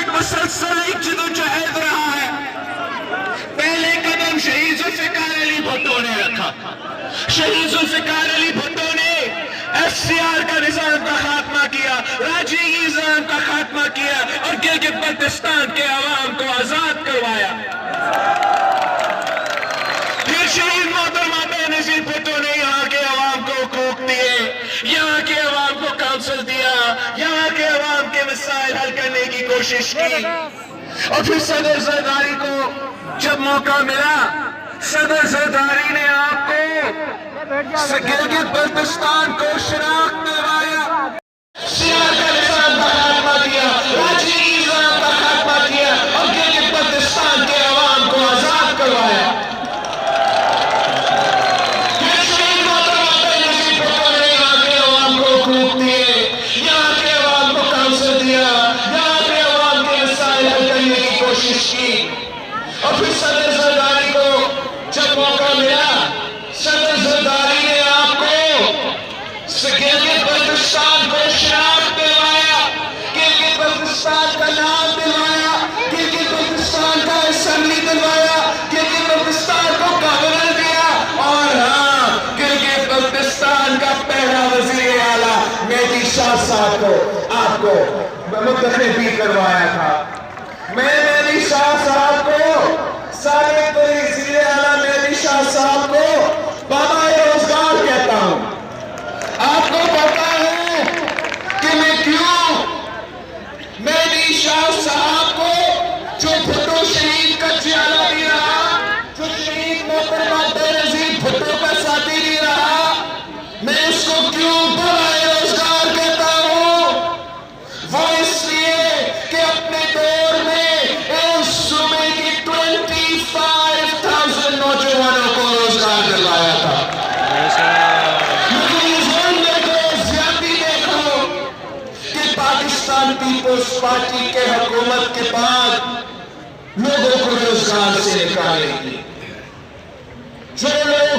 एक मुसलसल एक जदोजहद रहा है। पहले कदम शहीद जुल्फिकार अली भुट्टो ने रखा। शहीद जुल्फिकार अली भुट्टो ने FCR का निजाम का खात्मा किया, राजी निजाम का खात्मा किया और गिलगित बल्तिस्तान के अवाम को आजाद करवाया। फिर शहीद मोहतरमा बेनजीर भुट्टो ने यहाँ के अवाम को हुकूक दिए, यहाँ के अवाम को काउंसिल दिया, यहाँ के अवाम के मसाइल हल करने की कोशिश की। और फिर सदर जरदारी को जब मौका मिला, सदर जरदारी ने आपको गिलगित बल्तिस्तान को शनाख्त दिलवाया, सीआर का निजाम का खात्मा किया, राजी निजाम का खात्मा किया और गिलगित बल्तिस्तान के अवाम को आजाद करवाया। फिर शहीद मोहतरमा बेनजीर भुट्टो ने यहाँ के अवाम को हुकूक दिए, यहाँ के अवाम को काउंसिल दिया, यहाँ के अवाम के मसाइल हल करने की कोशिश की। और फिर सदर जरदारी को जब मौका मिला, सदर जरदारी ने आपको गिलगित बल्तिस्तान को शनाख्त दिलवाया, गिलगित बल्तिस्तान का नाम दिलवाया, गिलगित बल्तिस्तान का असेंबली दिलवाया, गिलगित बल्तिस्तान को गवर्नर दिया और हाँ, गिलगित बल्तिस्तान का पहला वजीर आला मेहदी शाह साहब को आपको मुंतखब भी करवाया था। मैं मेहदी शाह साहब को, साबिक वजीर आला मेहदी शाह साहब को बाबा रोजगार कहता हूं। आपको पता है कि मैं क्यों मेहदी शाह साहब को, जो भुट्टो शहीद का जियाला भी रहा, जो शहीद मोहतरमा बेनजीर भुट्टो का साथी भी रहा, मैं उसको क्यों बाबा रोजगार कहता हूं? वो इसलिए कि अपने दौर में उस सूबे की 25,000 नौजवानों को रोजगार दिलवाया था। पाकिस्तान पीपुल्स पार्टी के हुकूमत के बाद लोगों को रोजगार से निकालेगी। जो लोग